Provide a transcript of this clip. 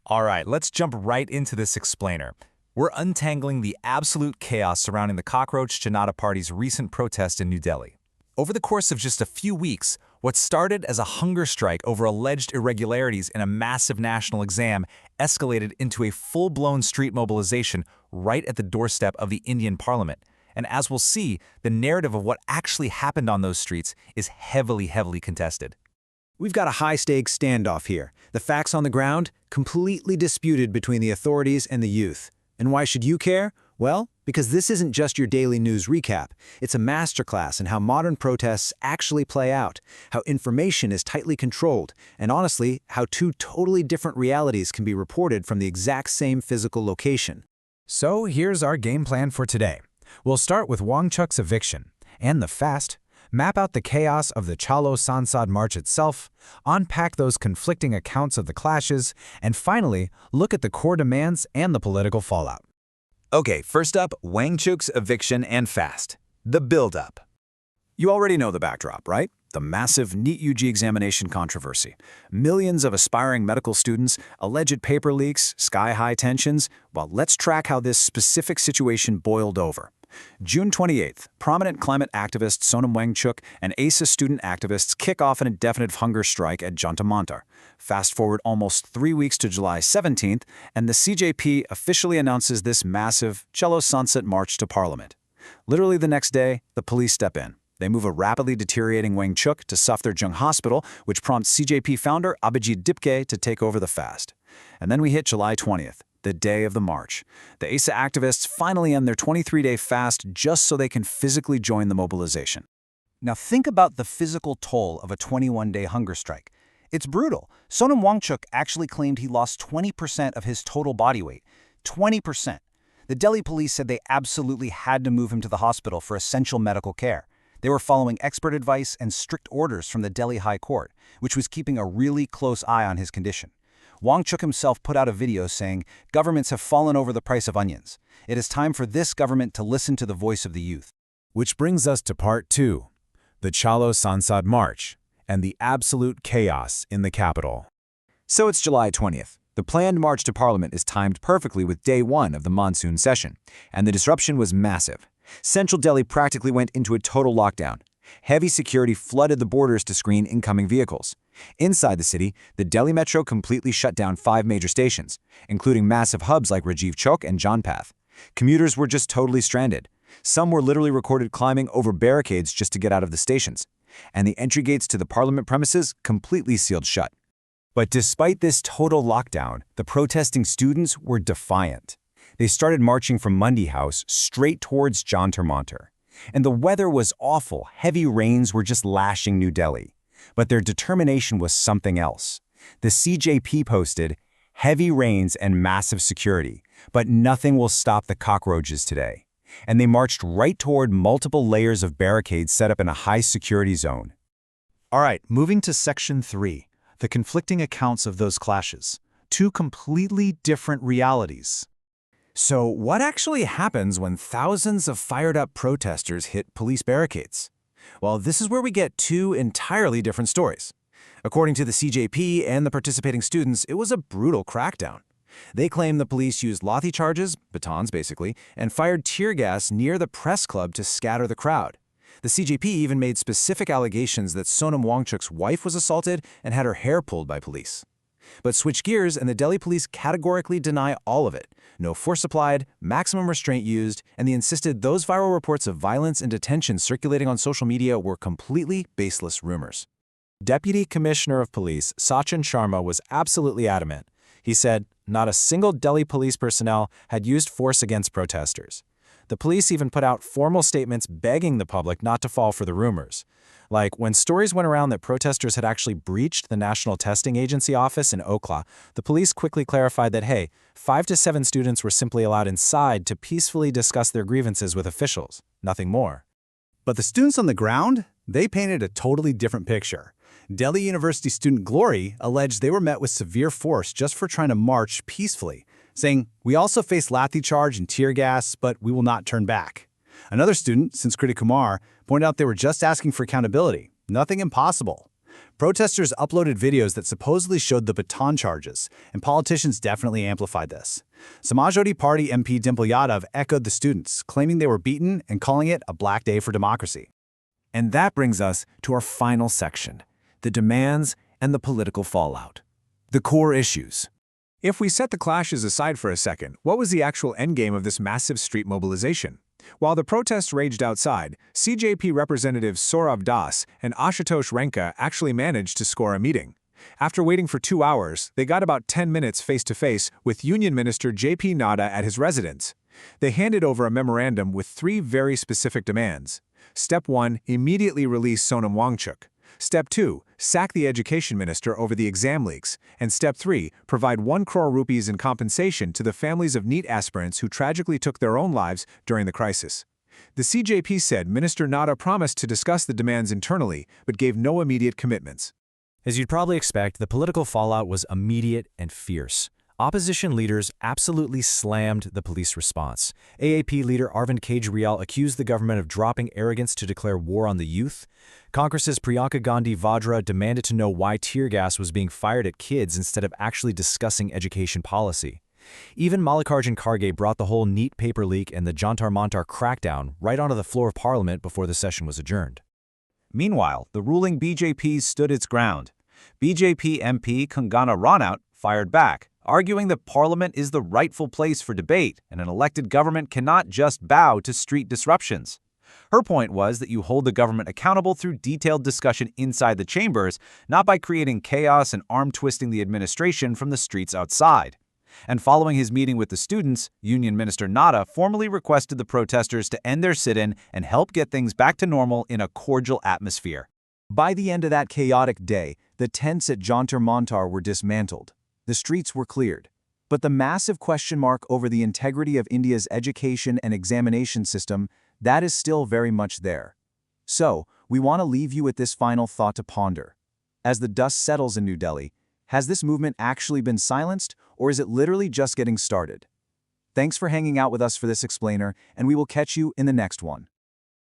All right, let's jump right into this explainer. We're untangling the absolute chaos surrounding the Cockroach Janata Party's recent protest in New Delhi. Over the course of just a few weeks, what started as a hunger strike over alleged irregularities in a massive national exam escalated into a full-blown street mobilization right at the doorstep of the Indian Parliament. And as we'll see, the narrative of what actually happened on those streets is heavily contested. We've got a high-stakes standoff here. The facts on the ground, completely disputed between the authorities and the youth. And why should you care? Well, because this isn't just your daily news recap. It's a masterclass in how modern protests actually play out, how information is tightly controlled, and honestly, how two totally different realities can be reported from the exact same physical location. So here's our game plan for today. We'll start with Wangchuk's eviction and the fast, map out the chaos of the Chalo Sansad March itself, unpack those conflicting accounts of the clashes, and finally, look at the core demands and the political fallout. Okay, first up, Wangchuk's eviction and fast. The build-up. You already know the backdrop, right? The massive NEET UG examination controversy. Millions of aspiring medical students, alleged paper leaks, sky-high tensions. Well, let's track how this specific situation boiled over. June 28th, prominent climate activist Sonam Wangchuk and ASA student activists kick off an indefinite hunger strike at Jantar Mantar. Fast forward almost 3 weeks to July 17th, and the CJP officially announces this massive Chalo Sansad March to Parliament. Literally the next day, the police step in. They move a rapidly deteriorating Wangchuk to Safdarjung Hospital, which prompts CJP founder Abhijit Dipke to take over the fast. And then we hit July 20th. The day of the march. The ASA activists finally end their 23-day fast just so they can physically join the mobilization. Now think about the physical toll of a 21-day hunger strike. It's brutal. Sonam Wangchuk actually claimed he lost 20% of his total body weight. 20%. The Delhi police said they absolutely had to move him to the hospital for essential medical care. They were following expert advice and strict orders from the Delhi High Court, which was keeping a really close eye on his condition. Wangchuk himself put out a video saying, "Governments have fallen over the price of onions. It is time for this government to listen to the voice of the youth." Which brings us to part 2, the Chalo Sansad March and the absolute chaos in the capital. So it's July 20th. The planned march to Parliament is timed perfectly with day 1 of the monsoon session, and the disruption was massive. Central Delhi practically went into a total lockdown. Heavy security flooded the borders to screen incoming vehicles. Inside the city, the Delhi Metro completely shut down 5 major stations, including massive hubs like Rajiv Chowk and Janpath. Commuters were just totally stranded. Some were literally recorded climbing over barricades just to get out of the stations. And the entry gates to the Parliament premises completely sealed shut. But despite this total lockdown, the protesting students were defiant. They started marching from Mundi House straight towards Jantar Mantar. And the weather was awful. Heavy rains were just lashing New Delhi. But their determination was something else. The CJP posted, "Heavy rains and massive security, but nothing will stop the cockroaches today." And they marched right toward multiple layers of barricades set up in a high-security zone. All right, moving to Section 3, the conflicting accounts of those clashes. 2 completely different realities. So what actually happens when thousands of fired-up protesters hit police barricades? Well, this is where we get 2 entirely different stories. According to the CJP and the participating students, it was a brutal crackdown. They claim the police used lathi charges, batons basically, and fired tear gas near the press club to scatter the crowd. The CJP even made specific allegations that Sonam Wangchuk's wife was assaulted and had her hair pulled by police. But switch gears and the Delhi police categorically deny all of it. No force applied, maximum restraint used, and they insisted those viral reports of violence and detention circulating on social media were completely baseless rumors. Deputy Commissioner of Police Sachin Sharma was absolutely adamant. He said not a single Delhi police personnel had used force against protesters. The police even put out formal statements begging the public not to fall for the rumors. Like, when stories went around that protesters had actually breached the National Testing Agency office in Okla, the police quickly clarified that, hey, 5 to 7 students were simply allowed inside to peacefully discuss their grievances with officials, nothing more. But the students on the ground, they painted a totally different picture. Delhi University student Glory alleged they were met with severe force just for trying to march peacefully, saying, "We also face lathi charge and tear gas, but we will not turn back." Another student, Sanskriti Kumar, pointed out they were just asking for accountability, nothing impossible. Protesters uploaded videos that supposedly showed the baton charges, and politicians definitely amplified this. Samajwadi Party MP Dimple Yadav echoed the students, claiming they were beaten and calling it a black day for democracy. And that brings us to our final section, the demands and the political fallout. The core issues. If we set the clashes aside for a second, what was the actual endgame of this massive street mobilization? While the protests raged outside, CJP representatives Saurav Das and Ashutosh Renka actually managed to score a meeting. After waiting for 2 hours, they got about 10 minutes face-to-face with Union Minister J.P. Nadda at his residence. They handed over a memorandum with 3 very specific demands. Step 1, immediately release Sonam Wangchuk. Step 2, sack the education minister over the exam leaks. And Step 3, provide 1 crore rupees in compensation to the families of NEET aspirants who tragically took their own lives during the crisis. The CJP said Minister Nadda promised to discuss the demands internally, but gave no immediate commitments. As you'd probably expect, the political fallout was immediate and fierce. Opposition leaders absolutely slammed the police response. AAP leader Arvind Kejriwal accused the government of dropping arrogance to declare war on the youth. Congress's Priyanka Gandhi Vadra demanded to know why tear gas was being fired at kids instead of actually discussing education policy. Even Mallikarjun Kharge brought the whole NEET paper leak and the Jantar Mantar crackdown right onto the floor of Parliament before the session was adjourned. Meanwhile, the ruling BJP stood its ground. BJP MP Kangana Ranaut fired back, arguing that Parliament is the rightful place for debate and an elected government cannot just bow to street disruptions. Her point was that you hold the government accountable through detailed discussion inside the chambers, not by creating chaos and arm-twisting the administration from the streets outside. And following his meeting with the students, Union Minister Nadda formally requested the protesters to end their sit-in and help get things back to normal in a cordial atmosphere. By the end of that chaotic day, the tents at Jantar Mantar were dismantled. The streets were cleared. But the massive question mark over the integrity of India's education and examination system, that is still very much there. So, we want to leave you with this final thought to ponder. As the dust settles in New Delhi, has this movement actually been silenced, or is it literally just getting started? Thanks for hanging out with us for this explainer, and we will catch you in the next one.